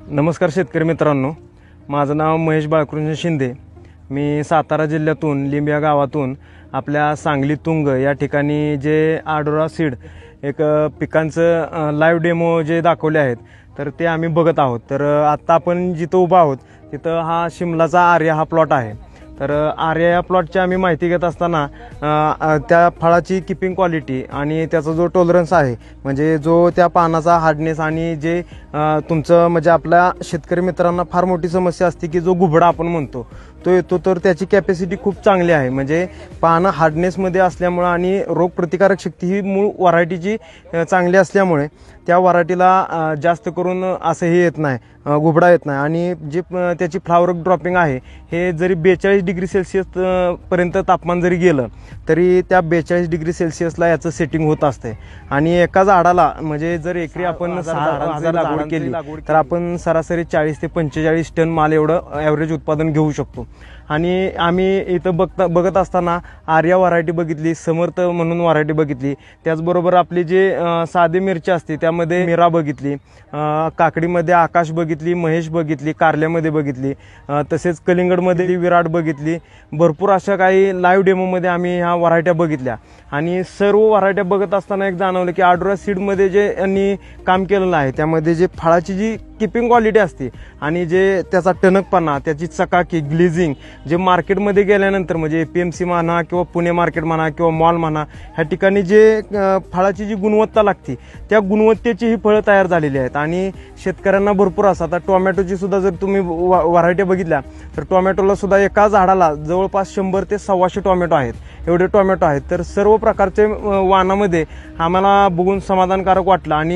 नमस्कार शेतकरी मित्रांनो, माझं नाव महेश बाळकृष्ण शिंदे। मी सातारा जिल्ह्यातून लिंब या गावातून आपल्या सांगली तुंग या ठिकाणी जे आडोरा सीड एक पिकांचं लाईव्ह डेमो जे दाखवले आहेत तर ते आम्ही बघत आहोत। तर आत्ता आपण जिथं उभा आहोत तिथं हा शिमलाचा आर्या हा प्लॉट आहे। तर आर्या या प्लॉटची आम्ही माहिती घेत असताना त्या फळाची किपिंग क्वालिटी आणि त्याचा जो टॉलरन्स आहे म्हणजे जो त्या पानाचा हार्डनेस आणि जे तुमचं म्हणजे आपल्या शेतकरी मित्रांना फार मोठी समस्या असते की जो गुबडा आपण म्हणतो तो येतो, तर त्याची कॅपॅसिटी खूप चांगली आहे। म्हणजे पानं हार्डनेसमध्ये असल्यामुळे आणि रोगप्रतिकारक शक्ती ही मूळ व्हरायटीची चांगली असल्यामुळे त्या व्हरायटीला जास्त करून असं हे येत नाही, गुबडा येत नाही। आणि जे त्याची फ्लावर ड्रॉपिंग आहे हे जरी 42 डिग्री सेल्सिअस पर्यंत तापमान जरी गेलं तरी त्या 42 डिग्री सेल्सिअसला याचं सेटिंग होत असते। आणि एका झाडाला म्हणजे जर एकरी आपण 6,000 लागवड केली तर आपण सरासरी 40 ते 45 टन माल एवढं ॲव्हरेज उत्पादन घेऊ शकतो। आणि आम्ही इथं बघत असताना आर्या व्हरायटी बघितली, समर्थ म्हणून व्हरायटी बघितली, त्याचबरोबर आपली जे साधी मिरची असते त्यामध्ये मीरा बघितली, काकडीमध्ये आकाश बघितली, महेश बघितली, कारल्यामध्ये बघितली, तसेच कलिंगडमध्ये विराट बघितली। भरपूर अशा काही लाईव्ह डेमोमध्ये आम्ही ह्या व्हरायट्या बघितल्या आणि सर्व व्हरायट्या बघत असताना एक जाणवलं की आडोरा सीडमध्ये जे यांनी काम केलेलं आहे त्यामध्ये जे फळाची जी किपिंग क्वालिटी असते आणि जे त्याचा टणकपणा, त्याची चकाकी, ग्लेझिंग जे मार्केटमध्ये गेल्यानंतर म्हणजे APMC म्हणा किंवा पुणे मार्केट म्हणा किंवा मॉल म्हणा ह्या ठिकाणी जे फळाची जी गुणवत्ता लागते त्या गुणवत्तेची ही फळं तयार झालेली आहेत। आणि शेतकऱ्यांना भरपूर असं आता टोमॅटोची सुद्धा जर तुम्ही व्हरायटी बघितल्या तर टोमॅटोला सुद्धा एका झाडाला जवळपास 100 ते 125 टोमॅटो आहेत, एवढे टोमॅटो आहेत। तर सर्व प्रकारचे वाणामध्ये आम्हाला बघून समाधानकारक वाटलं। आणि